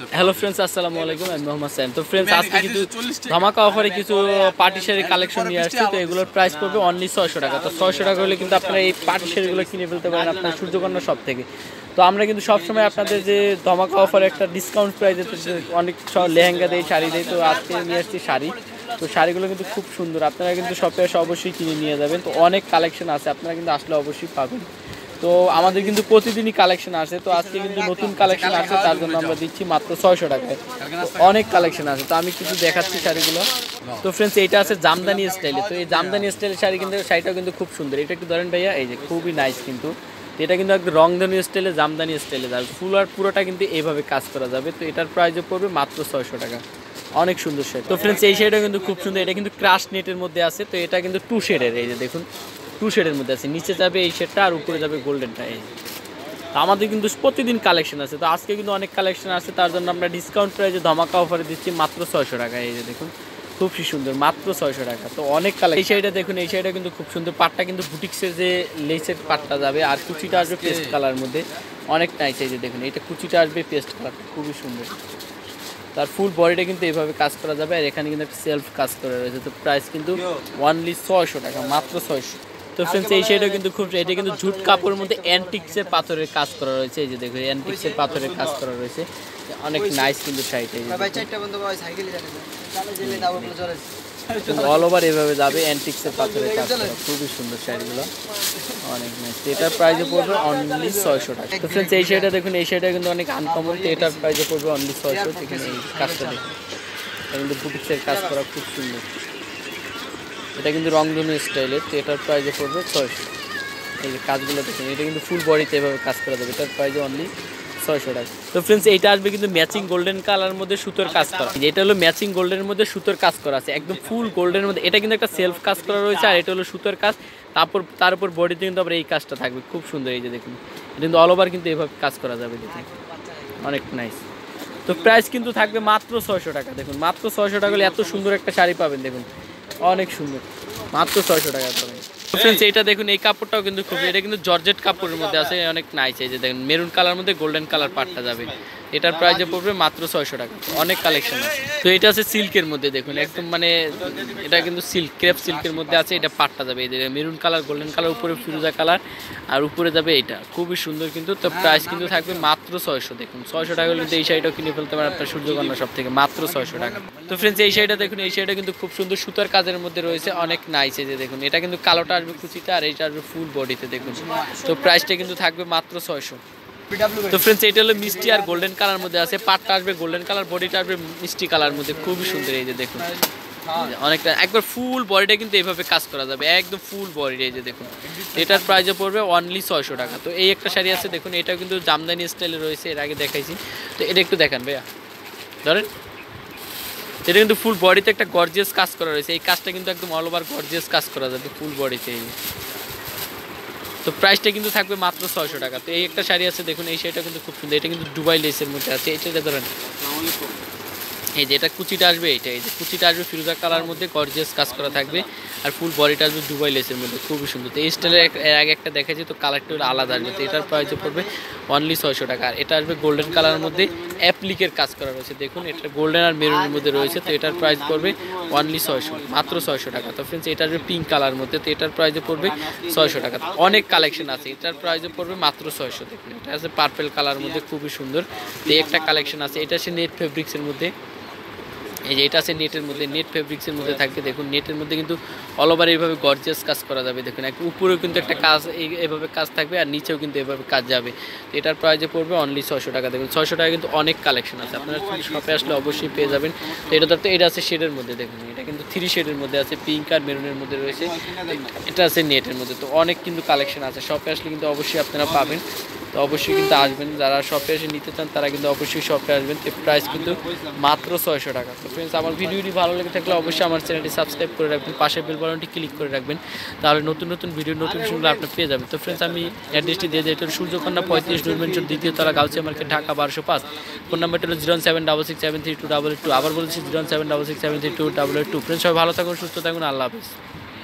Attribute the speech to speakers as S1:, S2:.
S1: Hello friends, আসসালামু আলাইকুম। আমি মোহাম্মদ সাইম। তো ফ্রেন্ডস, আজকে কিন্তু ধামাকা অফারে কিছু পার্টি শাড়ি কালেকশন নিয়ে আসছি। তো এগুলোর প্রাইস পড়বে অনলি 600 টাকা। তো 600 টাকা হলে কিন্তু আপনারা এই পার্টি শাড়িগুলো কিনে ফেলতে পারেন আপনার সূর্যকন্যা শপ থেকে। তো আমরা কিন্তু সবসময় আপনাদের যে ধামাকা অফারে একটা ডিসকাউন্ট প্রাইসে অনেক লেহেঙ্গা দেয়, শাড়ি দেয়। তো আজকে নিয়ে আসছি শাড়ি। তো শাড়িগুলো কিন্তু খুব সুন্দর, আপনারা কিন্তু শপে এসে অবশ্যই কিনে নিয়ে যাবেন। তো অনেক কালেকশন আছে, আপনারা কিন্তু আসলে অবশ্যই পাবেন। তো আমাদের কিন্তু প্রতিদিনই কালেকশন আসে। তো আজকে কিন্তু নতুন কালেকশন আসে, তার জন্য আমরা দিচ্ছি মাত্র 600 টাকায়। অনেক কালেকশন আছে, তো আমি কিছু দেখাচ্ছি শাড়িগুলো। তো ফ্রেন্ডস, এইটা আছে জামদানি স্টাইলে। তো এই জামদানি স্টাইলের শাড়ি কিন্তু শাড়িটাও কিন্তু খুব সুন্দর। এটা একটু ধরেন ভাইয়া, এই যে খুবই নাইস কিন্তু। তো এটা কিন্তু একদম রংধনু স্টাইলে, জামদানি স্টাইলে যাবে। ফুল আর পুরোটা কিন্তু এইভাবে কাজ করা যাবে। তো এটার প্রাইসও পড়বে মাত্র 600 টাকা। অনেক সুন্দর শাড়ি। তো ফ্রেন্ডস, এই শাড়িটা কিন্তু খুব সুন্দর। এটা কিন্তু ক্রাশ নেটের মধ্যে আছে। তো এটা কিন্তু 2 শেডের, এই যে দেখুন 2 শেডের মধ্যে আছে। নিচে যাবে এই শেডটা আর উপরে যাবে গোল্ডেনটা। এই তো আমাদের কিন্তু প্রতিদিন কালেকশন আছে। তো আজকে কিন্তু অনেক কালেকশন আছে, তার জন্য আমরা ডিসকাউন্ট প্রাইসে ধামাকা অফারে দিচ্ছি মাত্র 600 টাকা। এই যে দেখুন খুবই সুন্দর, মাত্র 600 টাকা। তো অনেক কালেকশন। এই শাড়িটা দেখুন, এই শাড়িটা কিন্তু খুব সুন্দর। পাটটা কিন্তু বুটিক্সের যে লেসের পাটটা যাবে, আর কুচিটা আসবে পেস্ট কালার মধ্যে। অনেক নাইস। এই যে দেখুন, এটা কুচিটা আসবে পেস্ট কালার, খুবই সুন্দর। তার ফুল বডিটা কিন্তু এইভাবে কাজ করা যাবে, আর এখানে কিন্তু একটা সেলফ কাজ করা রয়েছে। তো প্রাইস কিন্তু অনলি 600 টাকা, মাত্র 600। তো ফ্রেন্ডস, এই শাড়িটা কিন্তু খুব, এটা কিন্তু ঝুট কাপড়ের মধ্যে অ্যান্টিক্সের পাথরের কাজ করা রয়েছে। এই যে দেখো অ্যান্টিক্সের পাথরের কাজ করা রয়েছে, অনেক নাইস কিন্তু শাড়িটা। অল ওভার এভাবে যাবে, অ্যান্টিক্সের পাথরের কাজ করা, খুবই সুন্দর শাড়িগুলো, অনেক নাইস। এটার প্রাইসে পড়বে অনলি 600 টাকা। তো ফ্রেন্ডস, এই শাড়িটা দেখুন, এই শাড়িটা কিন্তু অনেক আনকমন। তো এটার প্রাইসে পড়বে অনলি 600। এখানে এই কাজটা দেখুন, এটা কিন্তু বুটিক্সের কাজ করা, খুব সুন্দর। এটা কিন্তু রংধনু স্টাইলের। তো এটার প্রাইসে পড়বে 600। এই যে কাজগুলো দেখুন, এটা কিন্তু ফুল বডিতে এভাবে কাজ করা যাবে। এটার প্রাইসে অনলি 600 টাকা। তো ফ্রেন্ডস, এইটা আসবে কিন্তু ম্যাচিং গোল্ডেন কালার মধ্যে সুতোর কাজ করা। এটা হলো ম্যাচিং গোল্ডেনের মধ্যে সুতোর কাজ করা আছে, একদম ফুল গোল্ডেনের মধ্যে। এটা কিন্তু একটা সেলফ কাজ করা রয়েছে, আর এটা হলো সুতোর কাজ। তার উপর বডিতে কিন্তু আবার এই কাজটা থাকবে, খুব সুন্দর। এই যে দেখুন, এটা কিন্তু অল ওভার কিন্তু এভাবে কাজ করা যাবে, দেখুন অনেক নাইস। তো প্রাইস কিন্তু থাকবে মাত্র 600 টাকা। দেখুন মাত্র 600 টাকা হলে এত সুন্দর একটা শাড়ি পাবেন, দেখুন অনেক সুন্দর, মাত্র 600 টাকা পাবেন। ফ্রেন্ডস, এইটা দেখুন, এই কাপড়টাও কিন্তু খুব, এটা কিন্তু জর্জেট কাপড়ের মধ্যে আছে, অনেক নাইস। এই যে দেখুন মেরুন কালার মধ্যে গোল্ডেন কালার পাটটা যাবে। এটার প্রাইসে পড়বে মাত্র 600 টাকা। অনেক কালেকশন আছে। তো এটা আছে সিল্কের মধ্যে, দেখুন একদম মানে এটা কিন্তু সিল্ক, ক্রেপ সিল্কের মধ্যে আছে। এটা পাটটা যাবে এই যে মেরুন কালার, গোল্ডেন কালার, উপরে ফিরোজা কালার, আর উপরে যাবে এটা, খুবই সুন্দর কিন্তু। তো প্রাইস কিন্তু থাকবে মাত্র 600। দেখুন 600 টাকা কিন্তু এই শাড়িটাও কিনে ফেলতে পারেন আপনার সূর্যকন্যা সব থেকে, মাত্র 600 টাকা। তো ফ্রেন্ডস, এই শাড়িটা দেখুন, এই শাড়িটা কিন্তু খুব সুন্দর সুতার কাজের মধ্যে রয়েছে, অনেক নাইস। এই যে দেখুন, এটা কিন্তু কালোটা আসবে কুচিটা, আর এইটা আসবে ফুল বডিতে, দেখুন। তো প্রাইসটা কিন্তু থাকবে মাত্র 600। তো ফ্রেন্ডস, এটা হলো মিষ্টি আর গোল্ডেন কালার মধ্যে আছে। পাটটা আসবে গোল্ডেন কালার, বডিটা আসবে মিষ্টি কালার মধ্যে, খুবই সুন্দর। এই যে দেখুন, অনেকটা একবার ফুল বডিটা কিন্তু এইভাবে কাজ করা যাবে, একদম ফুল বডি। এই যে দেখুন, এটার প্রাইসে পড়বে অনলি 600 টাকা। তো এই একটা শাড়ি আছে, দেখুন এটা কিন্তু জামদানি স্টাইলে রয়েছে, এর আগে দেখাইছি। তো এটা একটু দেখান ভাইয়া, ধরেন। এটা কিন্তু ফুল বডিতে একটা গর্জিয়াস কাজ করা রয়েছে। এই কাজটা কিন্তু একদম অল ওভার গর্জিয়াস কাজ করা যাবে ফুল বডিতে। তো প্রাইসটা কিন্তু থাকবে মাত্র 600 টাকা। তো এই একটা শাড়ি আছে, দেখুন এই শাড়িটা কিন্তু খুব সুন্দর। এটা কিন্তু দুবাই লেসের মধ্যে আছে। এটা ধরেন, এই যে এটা কুচিটা আসবে, এইটা এই যে কুচিটা আসবে ফিরোজা কালার মধ্যে, গর্জিয়াস কাজ করা থাকবে, আর ফুল বডিটা আসবে দুবাই লেসের মধ্যে, খুবই সুন্দর। তো এই স্টাইলের এর আগে একটা দেখেছি, তো কালারটা হলো আলাদা আসবে। তো এটার প্রাইসে পড়বে অনলি 600 টাকা। আর এটা আসবে গোল্ডেন কালারের মধ্যে, অ্যাপ্লিকের কাজ করা রয়েছে, দেখুন এটা গোল্ডেন আর মেরুনের মধ্যে রয়েছে। তো এটার প্রাইস পড়বে অনলি 600, মাত্র 600 টাকা। তো ফ্রেন্ডস, এটা আসবে পিঙ্ক কালার মধ্যে। তো এটার প্রাইসে পড়বে 600 টাকা। অনেক কালেকশন আছে, এটার প্রাইসে পড়বে মাত্র 600। দেখুন এটা আছে পার্পেল কালার মধ্যে, খুবই সুন্দর। তো একটা কালেকশন আছে, এটা আছে নেট ফেব্রিক্সের মধ্যে। এই যে এটা আছে নেটের মধ্যে, নেট ফেব্রিক্সের মধ্যে থাকবে। দেখুন নেটের মধ্যে কিন্তু অল ওভার এইভাবে গর্জিয়াস কাজ করা যাবে। দেখুন উপরেও কিন্তু একটা কাজ এইভাবে কাজ থাকবে, আর নিচেও কিন্তু এভাবে কাজ যাবে। তো এটার প্রাইসে পড়বে অনলি 600 টাকা। দেখুন 600 টাকা কিন্তু অনেক কালেকশন আছে, আপনারা শপে আসলে অবশ্যই পেয়ে যাবেন। তো এটা ধরতে এটা আছে শেডের মধ্যে, দেখুন এটা কিন্তু 3 শেডের মধ্যে আছে, পিঙ্ক আর মেরুনের মধ্যে রয়েছে। এটা আছে নেটের মধ্যে। তো অনেক কিন্তু কালেকশন আছে, শপে আসলে কিন্তু অবশ্যই আপনারা পাবেন। তো অবশ্যই কিন্তু আসবেন, যারা শপে এসে নিতে চান তারা কিন্তু অবশ্যই শপে আসবেন। তো প্রাইস কিন্তু মাত্র 600 টাকা। তো ফ্রেন্ডস, আমার ভিডিওটি ভালো লেগে থাকলে অবশ্যই আমার চ্যানেলটি সাবস্ক্রাইব করে রাখবেন, পাশের বেল বাটনটি ক্লিক করে রাখবেন, তাহলে নতুন নতুন ভিডিও নোটিফিকেশনগুলো আপনি পেয়ে যাবেন। তো ফ্রেন্ডস, আমি অ্যাড্রেসটি দিয়ে দিই, এটা সূর্যকন্যা 35 ডুরমেন্টন, দ্বিতীয় তলা, গাউসিয়া মার্কেট, ঢাকা 1205। ফোন নাম্বারটা হলো 076673222। আবার বলছি 076673222। ফ্রেন্ডস, সবাই ভালো থাকুন, সুস্থ থাকুন, আল্লাহ হাফেজ।